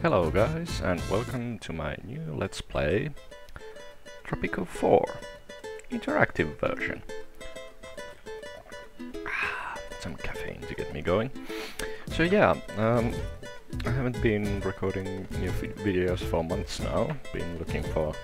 Hello guys, and welcome to my new Let's Play Tropico 4 interactive version. Some caffeine to get me going. So yeah, I haven't been recording new videos for months now. Been looking for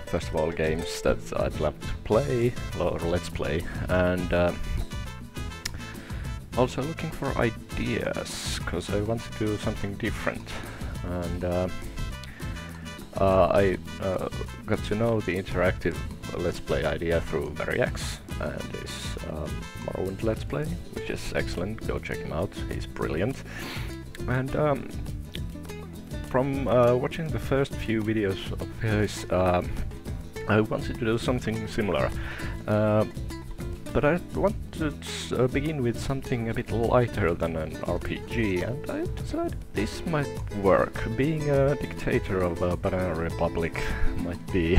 first of all games that I'd love to play or Let's Play, and also looking for ideas, because I want to do something different. And I got to know the interactive Let's Play idea through VariX and his Morrowind Let's Play, which is excellent. Go check him out, he's brilliant. And from watching the first few videos of his, I wanted to do something similar. But I want to begin with something a bit lighter than an RPG, and I decided this might work. Being a dictator of a banana republic might be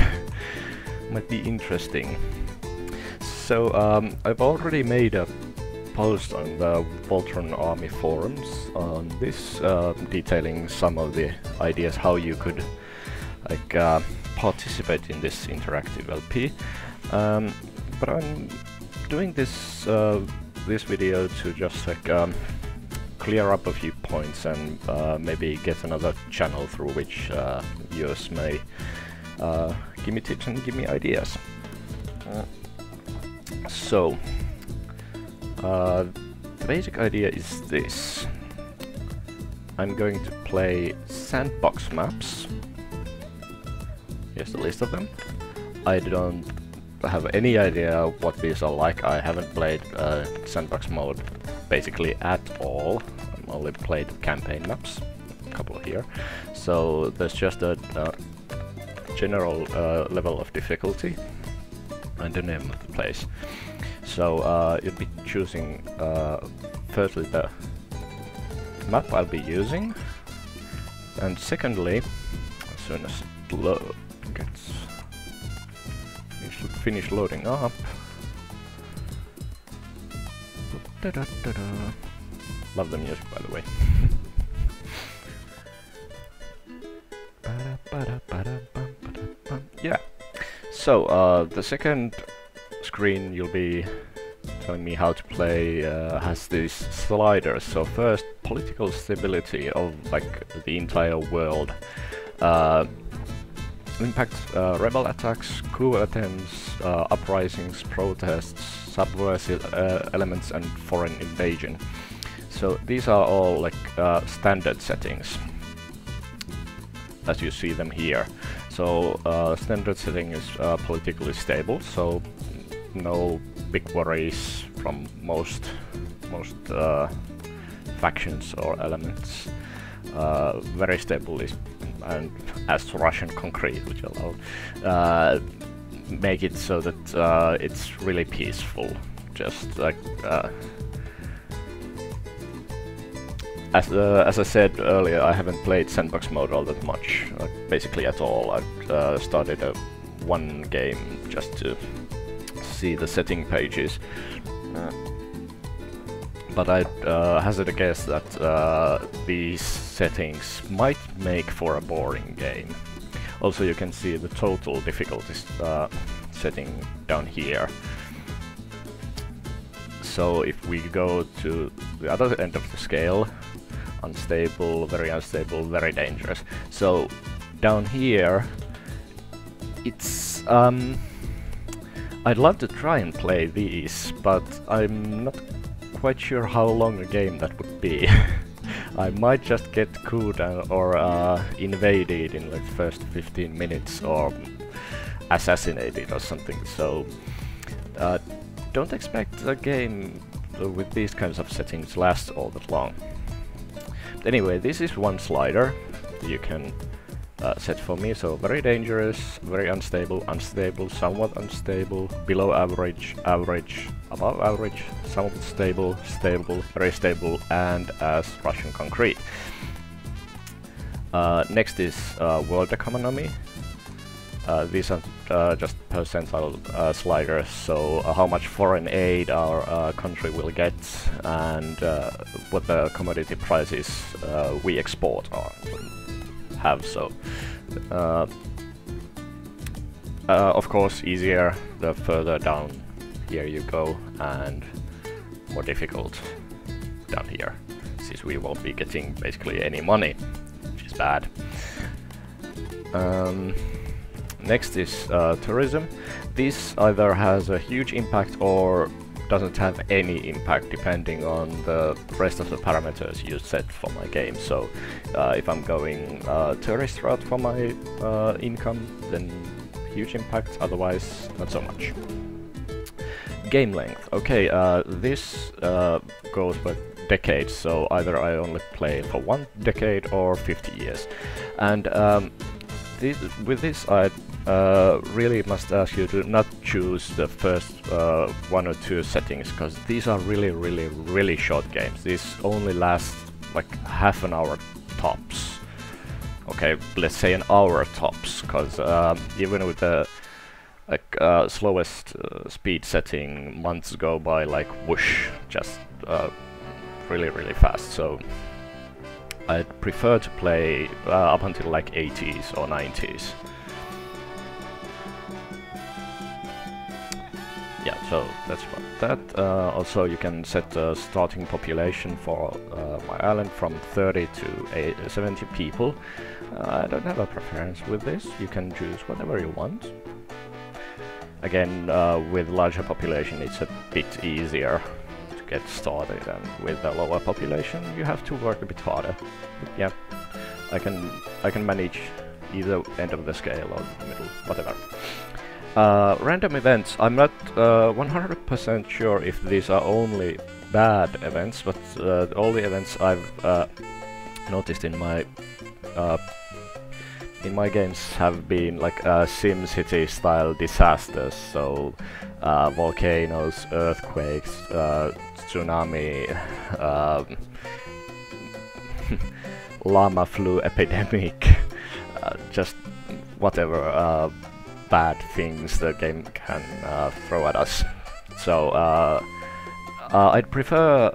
interesting. So I've already made a post on the VoltronArmy-forums on this, detailing some of the ideas how you could participate in this interactive LP. But I'm doing this this video to just clear up a few points and maybe get another channel through which viewers may give me tips and give me ideas. So the basic idea is this. I'm going to play sandbox maps. Here's the list of them. I don't have any idea what these are like. I haven't played sandbox mode basically at all. I've only played campaign maps, a couple here. So there's just a general level of difficulty and the name of the place. So you'll be choosing firstly the map I'll be using, and secondly, as soon as it gets finish loading up. Love the music, by the way. Yeah. So the second screen you'll be telling me how to play has these sliders. So first, political stability of the entire world. Impact rebel attacks, coup attempts, uprisings, protests, subversive elements, and foreign invasion. So these are all standard settings, as you see them here. So standard setting is politically stable, so no big worries from most factions or elements. Very stable is, and as Russian concrete, which allow make it so that it's really peaceful. Just as I said earlier, I haven't played sandbox mode all that much, basically at all. I've started one game just to see the setting pages. But I'd hazard a guess that these settings might make for a boring game. Also, you can see the total difficulty setting down here. So if we go to the other end of the scale, unstable, very dangerous. So down here, it's I'd love to try and play these, but I'm not quite sure how long a game that would be. I might just get cooled or invaded in the first 15 minutes, or assassinated or something. So don't expect a game with these kinds of settings last all that long. But anyway, this is one slider you can set for me. So very dangerous, very unstable, unstable, somewhat unstable, below average, average, above average, somewhat stable, stable, very stable, and as Russian concrete. Next is world economy. These are just percentile sliders, so how much foreign aid our country will get, and what the commodity prices we export or have. So, of course, easier the further down here you go, and more difficult down here, since we won't be getting basically any money, which is bad. Next is tourism. This either has a huge impact or doesn't have any impact, depending on the rest of the parameters you set for my game. So if I'm going tourist route for my income, then huge impact, otherwise not so much. Game length. Okay, this goes by decades, so either I only play for 1 decade or 50 years. And with this I really must ask you to not choose the first 1 or 2 settings, because these are really short games. These only last like half an hour tops. Okay, let's say an hour tops, because even with the slowest speed setting, months go by like whoosh, just really fast. So I'd prefer to play up until like 80s or 90s. Yeah, so that's about that. Also, you can set the starting population for my island from 30 to 70 people. I don't have a preference with this. You can choose whatever you want. Again, with larger population, it's a bit easier to get started, and with a lower population, you have to work a bit harder. But yeah, I can manage either end of the scale or the middle, whatever. Random events. I'm not 100% sure if these are only bad events, but all the events I've noticed in my games have been like SimCity style disasters. So volcanoes, earthquakes, tsunami, llama flu epidemic, just whatever bad things the game can throw at us. So I'd prefer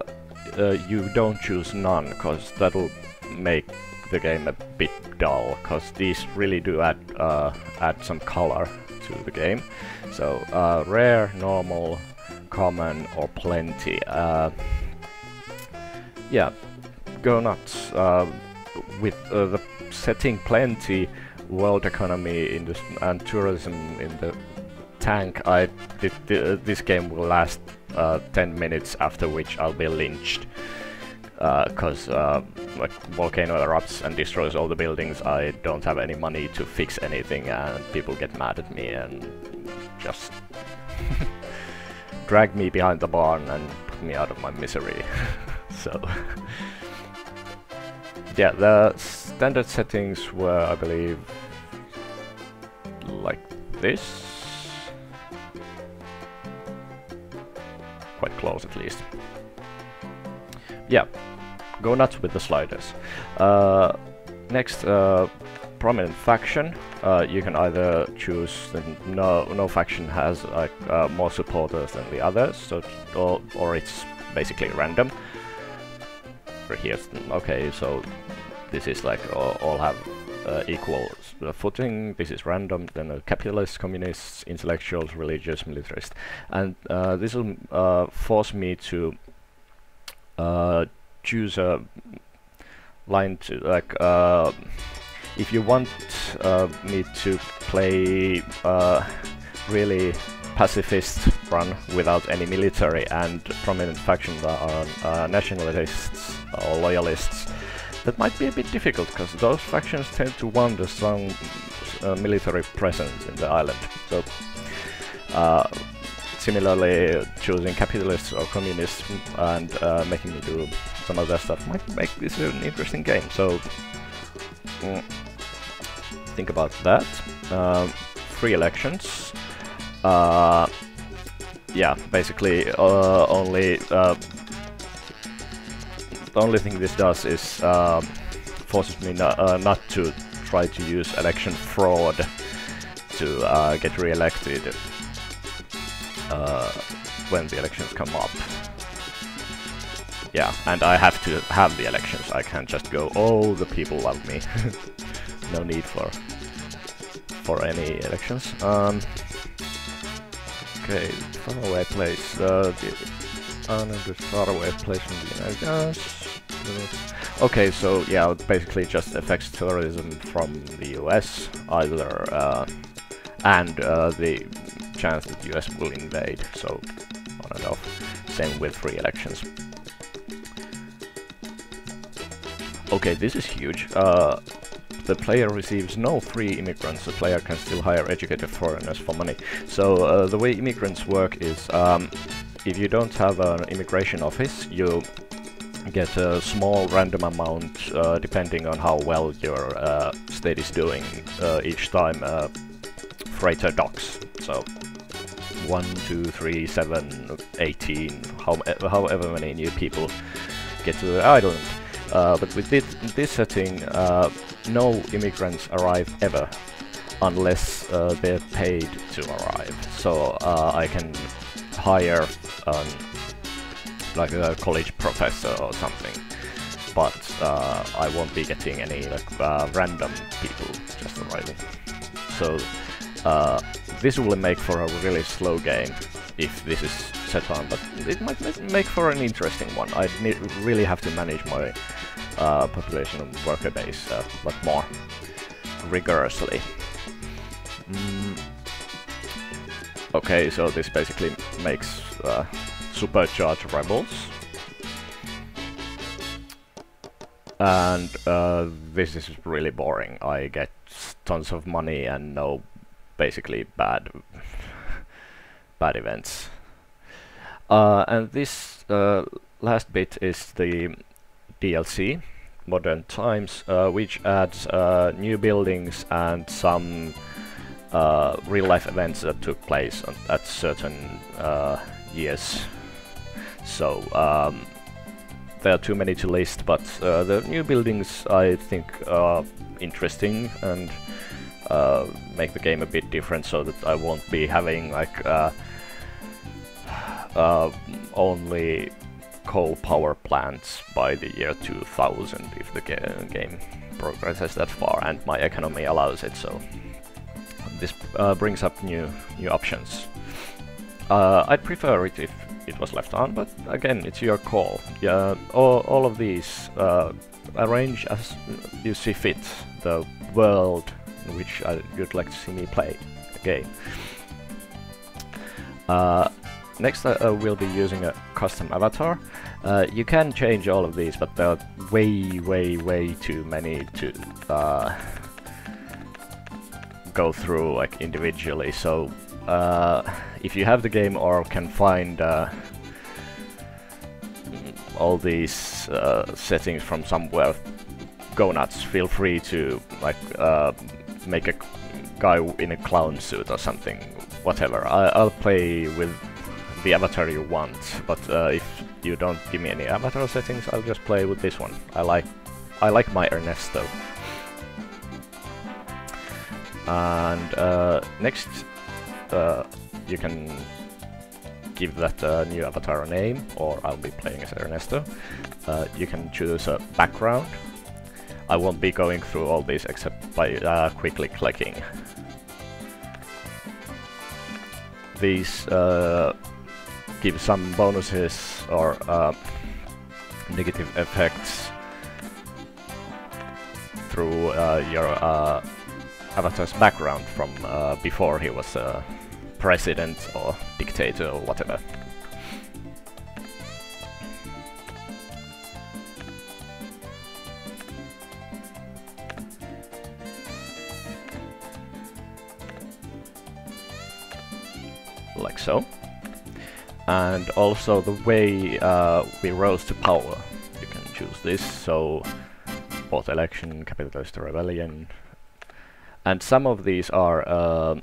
you don't choose none, because that'll make the game a bit dull, because these really do add some color to the game. So rare, normal, common, or plenty. Yeah, go nuts. With the setting plenty, world economy and tourism in the tank, this game will last 10 minutes, after which I'll be lynched. Because like volcano erupts and destroys all the buildings, I don't have any money to fix anything, and people get mad at me and just drag me behind the barn and put me out of my misery. So yeah, the standard settings were, I believe, like this. Quite close, at least. Yeah, go nuts with the sliders. Next, prominent faction. You can either choose that no faction has like more supporters than the others, so or it's basically random. Here's okay, so this is like all have equal footing. This is random. Then capitalists, communists, intellectuals, religious, militarist, and this will force me to choose a line to like. If you want me to play really pacifist run without any military, and prominent factions are nationalists or loyalists, that might be a bit difficult, because those factions tend to want a strong military presence in the island. So similarly, choosing capitalists or communists and making me do some other stuff might make this an interesting game. So think about that. Free elections. Yeah, basically the only thing this does is forces me not to try to use election fraud. to get re-elected when the elections come up. Yeah, and I have to have the elections. I can't just go, oh, the people love me. No need for any elections. Okay, faraway place. The faraway place in the United States. Okay, so yeah, it basically just affects tourism from the US, either and the chance that the US will invade. So on and off. Same with free elections. Okay, this is huge. The player receives no free immigrants. The player can still hire educated foreigners for money. So the way immigrants work is, if you don't have an immigration office, you get a small random amount, depending on how well your state is doing, each time freighter docks. So 1, 2, 3, 7, 18, however many new people get to the island. But with this setting, no immigrants arrive ever, unless they're paid to arrive. So I can hire like a college professor or something, but I won't be getting any like random people just arriving. So this will make for a really slow game if this is set on, but it might make for an interesting one. I really have to manage my population and worker base a lot more rigorously. Okay, so this basically makes supercharged rebels, and this is really boring. I get tons of money and no basically bad events. And this last bit is the DLC, Modern Times, which adds new buildings and some real-life events that took place at certain years. So there are too many to list, but the new buildings I think are interesting and make the game a bit different, so that I won't be having like only coal power plants by the year 2000 if the game progresses that far and my economy allows it. So this brings up new options. I'd prefer it if it was left on, but again, it's your call. Yeah, all of these arrange as you see fit the world in which you'd like to see me play a game. Next, we'll be using a custom avatar. You can change all of these, but there are way too many to go through like individually. So if you have the game or can find all these settings from somewhere, go nuts. Feel free to like make a guy in a clown suit or something, whatever. I'll play with the avatar you want, but if you don't give me any avatar settings, I'll just play with this one. I like my Ernesto. And next, you can give that new avatar a name, or I'll be playing as Ernesto. You can choose a background. I won't be going through all these except by quickly clicking. These give some bonuses or negative effects through your avatar's background from before he was a president or dictator or whatever. Like so. And also the way we rose to power. You can choose this, so both election, capitalist rebellion, and some of these are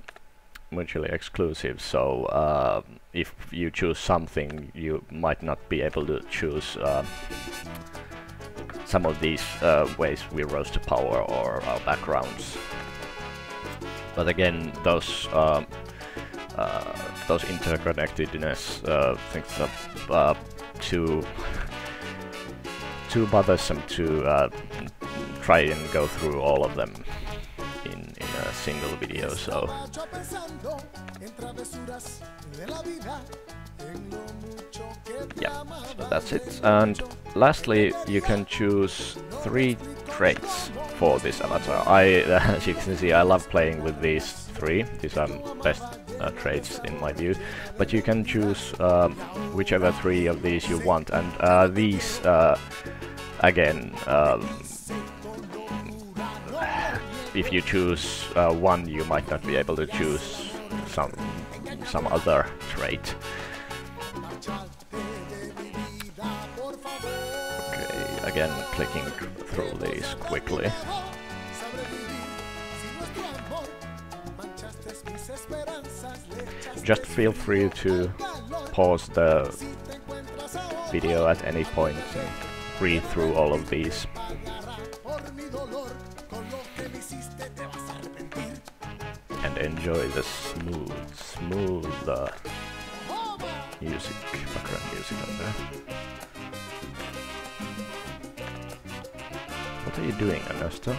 mutually exclusive, so if you choose something you might not be able to choose some of these ways we rose to power or our backgrounds. But again, those interconnectedness things are too bothersome to try and go through all of them in a single video. So yeah, so that's it. And lastly, you can choose 3 traits for this avatar. As you can see, I love playing with these 3. These are best traits in my view. But you can choose whichever 3 of these you want, and these again, if you choose one, you might not be able to choose some other trait. Okay, again, clicking through these quickly. Just feel free to pause the video at any point and read through all of these. And enjoy the smooth music, background music on there. What are you doing, Ernesto?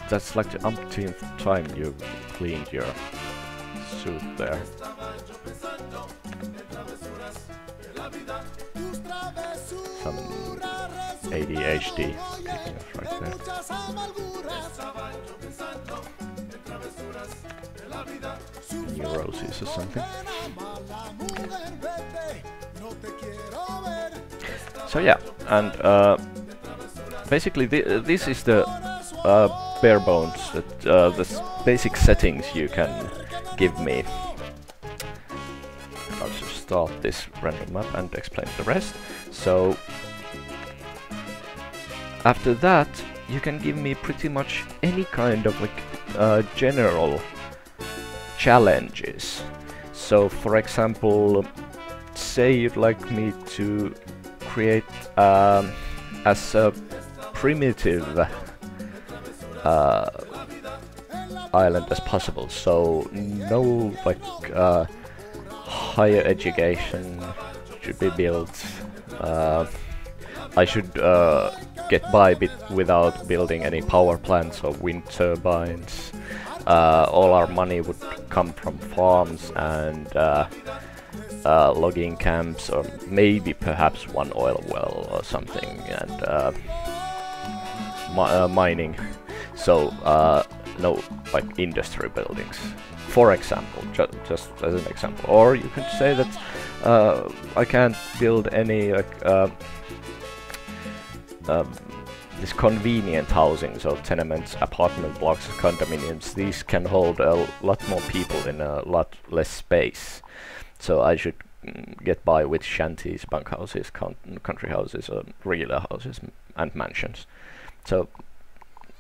That's like the umpteenth time you cleaned your suit there. Some ADHD kicking off right there. Neurosis or something. So yeah, and basically this is the bare bones, the basic settings you can give me. I'll just start this random map and explain the rest. So after that, you can give me pretty much any kind of like general challenges. So for example, say you'd like me to create as a primitive island as possible, so no like higher education should be built. I should get by without building any power plants or wind turbines. All our money would come from farms and logging camps, or maybe perhaps one oil well or something, and mining. So no like industry buildings, for example, just as an example. Or you could say that I can't build any like this convenient housing, so tenements, apartment blocks, condominiums. These can hold a lot more people in a lot less space. So I should get by with shanties, bunkhouses, country houses, or regular houses and mansions. So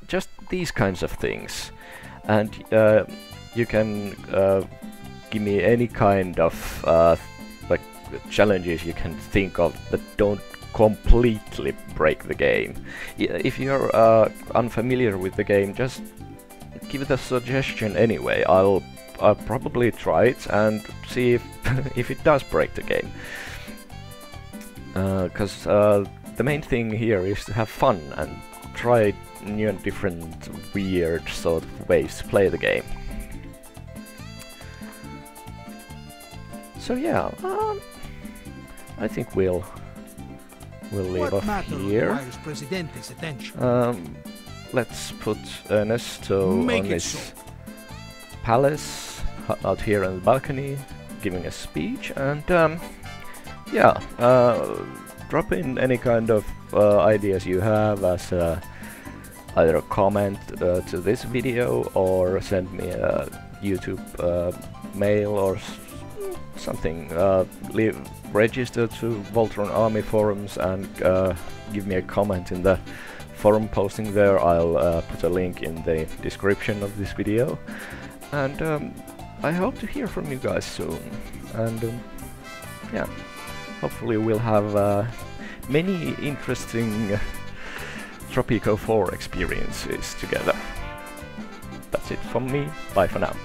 just these kinds of things. And you can give me any kind of like challenges you can think of that don't completely break the game. If you're unfamiliar with the game, just give it a suggestion anyway. I'll probably try it and see if it does break the game. Because the main thing here is to have fun and try new and different weird sort of ways to play the game. So yeah, I think we'll leave off here. Let's put Ernesto on his palace out here on the balcony, giving a speech, and yeah, drop in any kind of ideas you have as either a comment to this video, or send me a YouTube mail or something. Register to VoltronArmy-forums and give me a comment in the forum posting there. I'll put a link in the description of this video, and I hope to hear from you guys soon. And yeah, hopefully we'll have many interesting Tropico 4 experiences together. That's it from me. Bye for now.